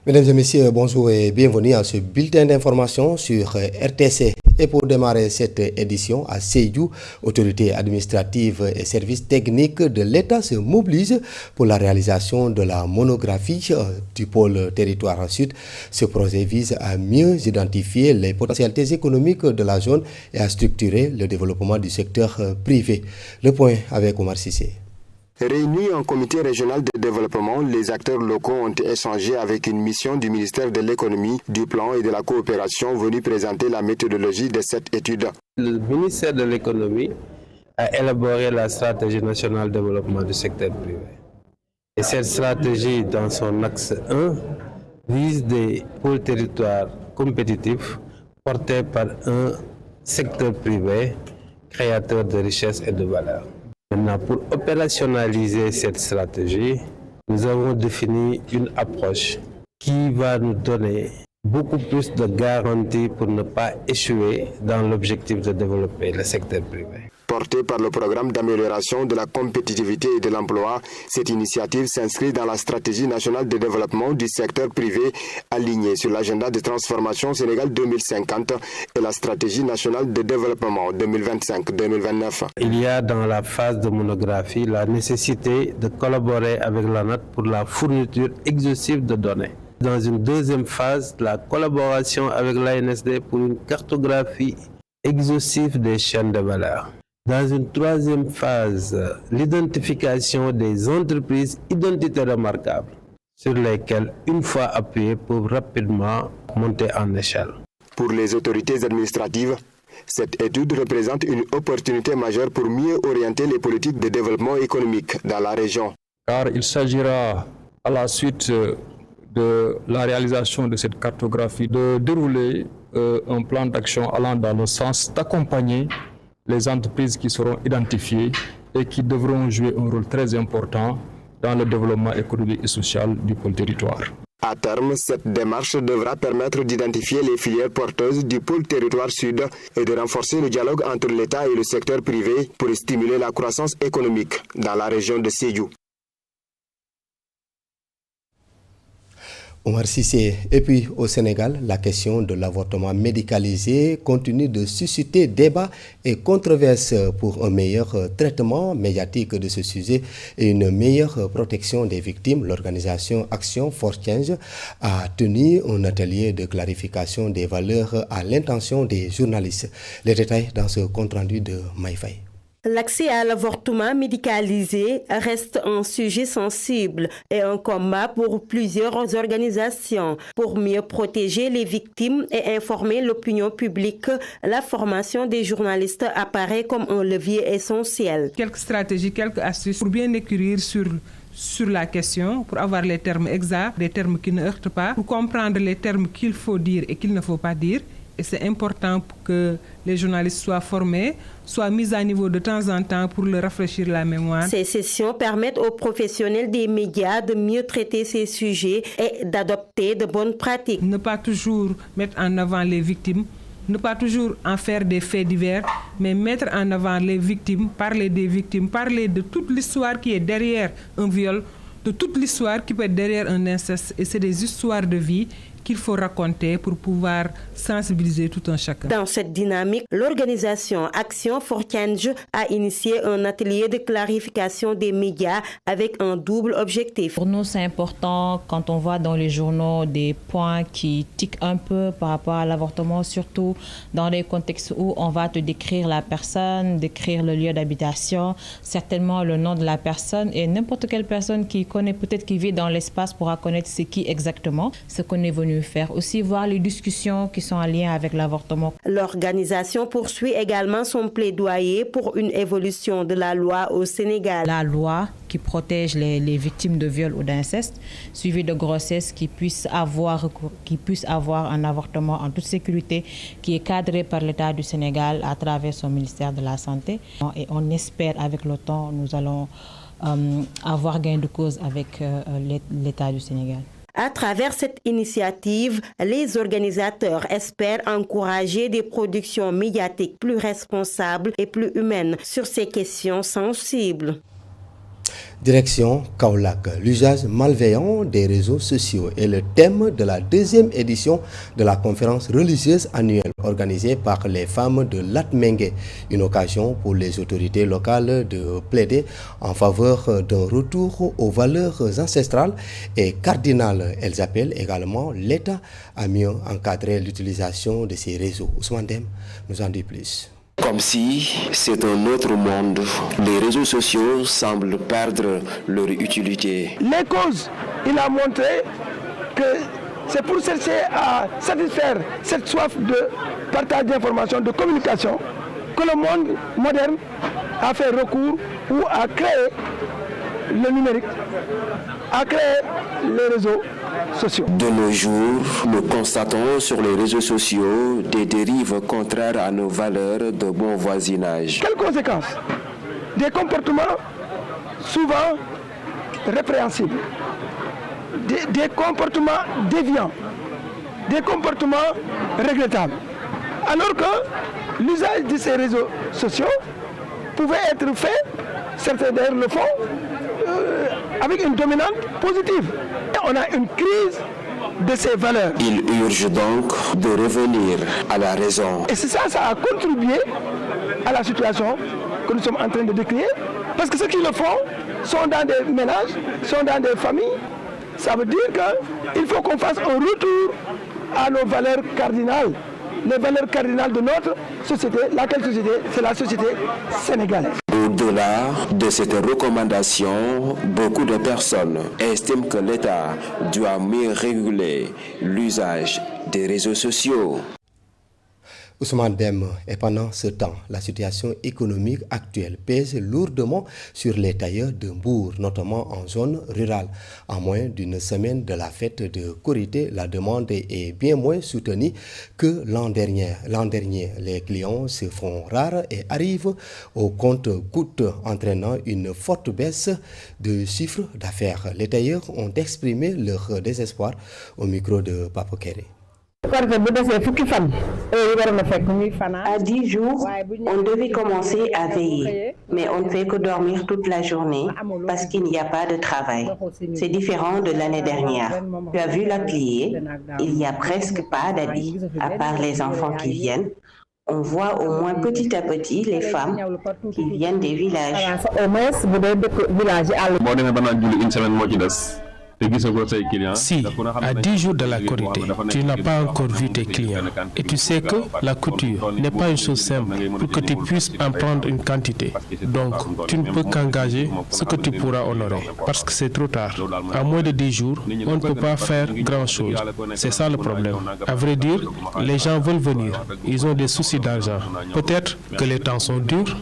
Mesdames et messieurs, bonjour et bienvenue à ce bulletin d'information sur RTC. Et pour démarrer cette édition à Sédhiou, autorités administratives et services techniques de l'État se mobilisent pour la réalisation de la monographie du pôle territoire sud. Ce projet vise à mieux identifier les potentialités économiques de la zone et à structurer le développement du secteur privé. Le point avec Omar Sissé. Réunis en comité régional de développement, les acteurs locaux ont échangé avec une mission du ministère de l'économie, du plan et de la coopération venue présenter la méthodologie de cette étude. Le ministère de l'économie a élaboré la stratégie nationale de développement du secteur privé. Et cette stratégie, dans son axe 1, vise des pôles territoires compétitifs portés par un secteur privé créateur de richesses et de valeur. Maintenant, pour opérationnaliser cette stratégie, nous avons défini une approche qui va nous donner beaucoup plus de garanties pour ne pas échouer dans l'objectif de développer le secteur privé. Portée par le programme d'amélioration de la compétitivité et de l'emploi, cette initiative s'inscrit dans la stratégie nationale de développement du secteur privé alignée sur l'agenda de transformation Sénégal 2050 et la stratégie nationale de développement 2025-2029. Il y a dans la phase de monographie la nécessité de collaborer avec l'ANAT pour la fourniture exhaustive de données. Dans une deuxième phase, la collaboration avec l'ANSD pour une cartographie exhaustive des chaînes de valeur. Dans une troisième phase, l'identification des entreprises identitaires remarquables sur lesquelles, une fois appuyées, peuvent rapidement monter en échelle. Pour les autorités administratives, cette étude représente une opportunité majeure pour mieux orienter les politiques de développement économique dans la région. Car il s'agira à la suite de la réalisation de cette cartographie de dérouler un plan d'action allant dans le sens d'accompagner les entreprises qui seront identifiées et qui devront jouer un rôle très important dans le développement économique et social du pôle territoire. À terme, cette démarche devra permettre d'identifier les filières porteuses du pôle territoire sud et de renforcer le dialogue entre l'État et le secteur privé pour stimuler la croissance économique dans la région de Sédhiou. Omar Sissé. Et puis au Sénégal, la question de l'avortement médicalisé continue de susciter débat et controverse. Pour un meilleur traitement médiatique de ce sujet et une meilleure protection des victimes. L'organisation Action for Change a tenu un atelier de clarification des valeurs à l'intention des journalistes. Les détails dans ce compte-rendu de Maïfaï. L'accès à l'avortement médicalisé reste un sujet sensible et un combat pour plusieurs organisations. Pour mieux protéger les victimes et informer l'opinion publique, la formation des journalistes apparaît comme un levier essentiel. Quelques stratégies, quelques astuces pour bien écrire sur la question, pour avoir les termes exacts, des termes qui ne heurtent pas, pour comprendre les termes qu'il faut dire et qu'il ne faut pas dire. Et c'est important que les journalistes soient formés, soient mis à niveau de temps en temps pour leur rafraîchir la mémoire. Ces sessions permettent aux professionnels des médias de mieux traiter ces sujets et d'adopter de bonnes pratiques. Ne pas toujours mettre en avant les victimes, ne pas toujours en faire des faits divers, mais mettre en avant les victimes, parler des victimes, parler de toute l'histoire qui est derrière un viol, de toute l'histoire qui peut être derrière un inceste. Et c'est des histoires de vie qu'il faut raconter pour pouvoir sensibiliser tout un chacun. Dans cette dynamique, l'organisation Action for Change a initié un atelier de clarification des médias avec un double objectif. Pour nous, c'est important quand on voit dans les journaux des points qui tiquent un peu par rapport à l'avortement, surtout dans des contextes où on va te décrire la personne, décrire le lieu d'habitation, certainement le nom de la personne, et n'importe quelle personne qui connaît, peut-être qui vit dans l'espace pourra connaître c'est qui exactement, ce qu'on est venu faire. Aussi voir les discussions qui sont en lien avec l'avortement. L'organisation poursuit également son plaidoyer pour une évolution de la loi au Sénégal. La loi qui protège les victimes de viol ou d'inceste, suivi de grossesse, qui puissent avoir un avortement en toute sécurité, qui est cadré par l'État du Sénégal à travers son ministère de la Santé. Et on espère avec le temps, nous allons avoir gain de cause avec l'État du Sénégal. À travers cette initiative, les organisateurs espèrent encourager des productions médiatiques plus responsables et plus humaines sur ces questions sensibles. Direction Kaolack, l'usage malveillant des réseaux sociaux est le thème de la deuxième édition de la conférence religieuse annuelle organisée par les femmes de Latmingué. Une occasion pour les autorités locales de plaider en faveur d'un retour aux valeurs ancestrales et cardinales. Elles appellent également l'État à mieux encadrer l'utilisation de ces réseaux. Ousmane Dem nous en dit plus. Comme si c'est un autre monde, les réseaux sociaux semblent perdre leur utilité. Les causes, il a montré que c'est pour chercher à satisfaire cette soif de partage d'informations, de communication, que le monde moderne a fait recours ou a créé le numérique, a créé les réseaux sociaux. De nos jours, nous constatons sur les réseaux sociaux des dérives contraires à nos valeurs de bon voisinage. Quelles conséquences? Des comportements souvent répréhensibles, des comportements déviants, des comportements regrettables. Alors que l'usage de ces réseaux sociaux pouvait être fait, certains d'ailleurs le font, avec une dominante positive. On a une crise de ces valeurs. Il urge donc de revenir à la raison. Et c'est ça a contribué à la situation que nous sommes en train de décrire. Parce que ceux qui le font sont dans des ménages, sont dans des familles. Ça veut dire qu'il faut qu'on fasse un retour à nos valeurs cardinales. Les valeurs cardinales de notre société. Laquelle société? C'est la société sénégalaise. Au-delà de cette recommandation, beaucoup de personnes estiment que l'État doit mieux réguler l'usage des réseaux sociaux. Ousmane Dem, et pendant ce temps, la situation économique actuelle pèse lourdement sur les tailleurs de Mbour, notamment en zone rurale. En moins d'une semaine de la fête de Korité, la demande est bien moins soutenue que l'an dernier. Les clients se font rares et arrivent au compte-gouttes, entraînant une forte baisse de chiffre d'affaires. Les tailleurs ont exprimé leur désespoir au micro de Papa Kéré. À 10 jours, on devait commencer à veiller, mais on ne fait que dormir toute la journée parce qu'il n'y a pas de travail. C'est différent de l'année dernière. Tu as vu la pliée, il n'y a presque pas d'habits, à part les enfants qui viennent. On voit au moins petit à petit les femmes qui viennent des villages. Si, à 10 jours de la Korité, tu n'as pas encore vu tes clients et tu sais que la couture n'est pas une chose simple pour que tu puisses en prendre une quantité. Donc, tu ne peux qu'engager ce que tu pourras honorer parce que c'est trop tard. À moins de 10 jours, on ne peut pas faire grand-chose. C'est ça le problème. À vrai dire, les gens veulent venir. Ils ont des soucis d'argent. Peut-être que les temps sont durs.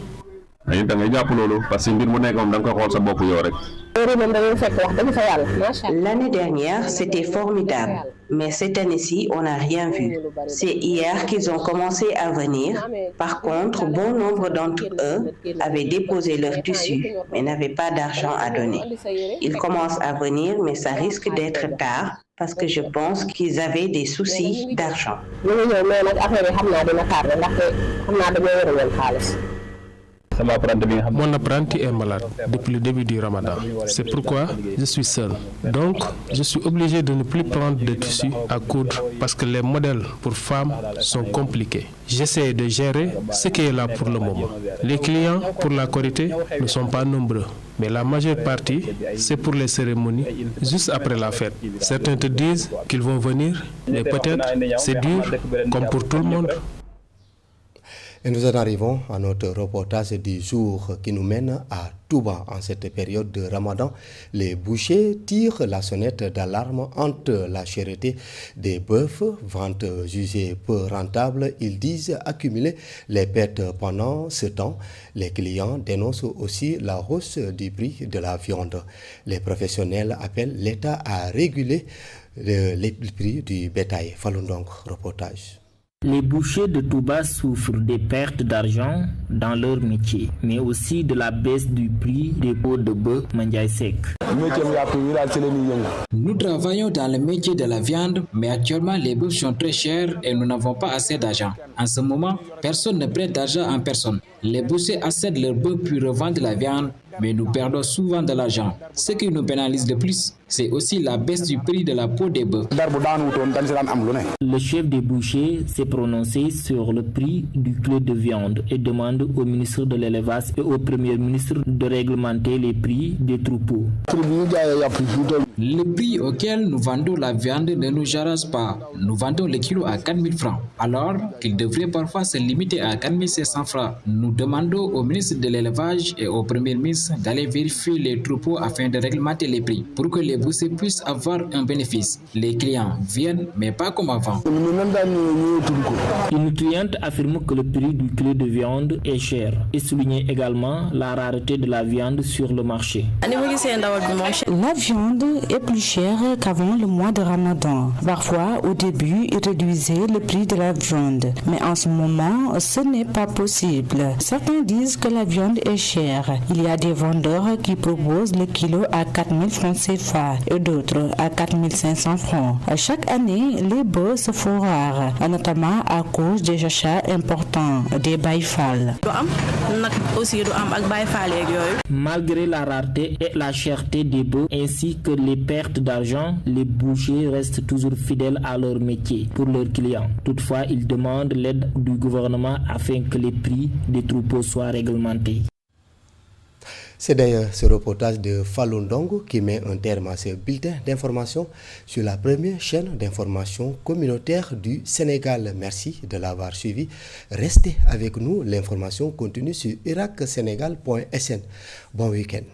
L'année dernière, c'était formidable, mais cette année-ci, on n'a rien vu. C'est hier qu'ils ont commencé à venir. Par contre, bon nombre d'entre eux avaient déposé leur tissu, mais n'avaient pas d'argent à donner. Ils commencent à venir, mais ça risque d'être tard, parce que je pense qu'ils avaient des soucis d'argent. Mon apprenti est malade depuis le début du Ramadan. C'est pourquoi je suis seul. Donc, je suis obligé de ne plus prendre de tissu à coudre parce que les modèles pour femmes sont compliqués. J'essaie de gérer ce qui est là pour le moment. Les clients pour la Korité ne sont pas nombreux, mais la majeure partie, c'est pour les cérémonies juste après la fête. Certains te disent qu'ils vont venir, mais peut-être c'est dur comme pour tout le monde. Et nous en arrivons à notre reportage du jour qui nous mène à Touba. En cette période de Ramadan, les bouchers tirent la sonnette d'alarme entre la cherté des bœufs, vente jugée peu rentable. Ils disent accumuler les pertes pendant ce temps. Les clients dénoncent aussi la hausse du prix de la viande. Les professionnels appellent l'État à réguler les prix du bétail. Falun donc, reportage. Les bouchers de Touba souffrent des pertes d'argent dans leur métier, mais aussi de la baisse du prix des peaux de bœuf Mandiaye Sek. Nous travaillons dans le métier de la viande, mais actuellement les bœufs sont très chers et nous n'avons pas assez d'argent. En ce moment, personne ne prête d'argent en personne. Les bouchers achètent leurs bœufs puis revendent la viande mais nous perdons souvent de l'argent. Ce qui nous pénalise le plus, c'est aussi la baisse du prix de la peau des bœufs. Le chef des bouchers s'est prononcé sur le prix du kilo de viande et demande au ministre de l'élevage et au premier ministre de réglementer les prix des troupeaux. Le prix auquel nous vendons la viande ne nous arrange pas. Nous vendons le kilo à 4 000 francs, alors qu'il devrait parfois se limiter à 4 500 francs. Nous demandons au ministre de l'élevage et au premier ministre d'aller vérifier les troupeaux afin de réglementer les prix pour que les bouchers puissent avoir un bénéfice. Les clients viennent, mais pas comme avant. Une cliente affirme que le prix du kilo de viande est cher et souligne également la rareté de la viande sur le marché. La viande est plus chère qu'avant le mois de Ramadan. Parfois, au début, ils réduisaient le prix de la viande. Mais en ce moment, ce n'est pas possible. Certains disent que la viande est chère. Il y a des vendeurs qui proposent le kilo à 4 000 francs CFA et d'autres à 4 500 francs. Chaque année, les bœufs se font rares, notamment à cause des achats importants des baïfals. Malgré la rareté et la cherté des bœufs ainsi que les pertes d'argent, les bouchers restent toujours fidèles à leur métier pour leurs clients. Toutefois, ils demandent l'aide du gouvernement afin que les prix des troupeaux soient réglementés. C'est d'ailleurs ce reportage de Falun Ndongo qui met un terme à ce bulletin d'information sur la première chaîne d'information communautaire du Sénégal. Merci de l'avoir suivi. Restez avec nous, l'information continue sur iracsénégal.sn. Bon week-end.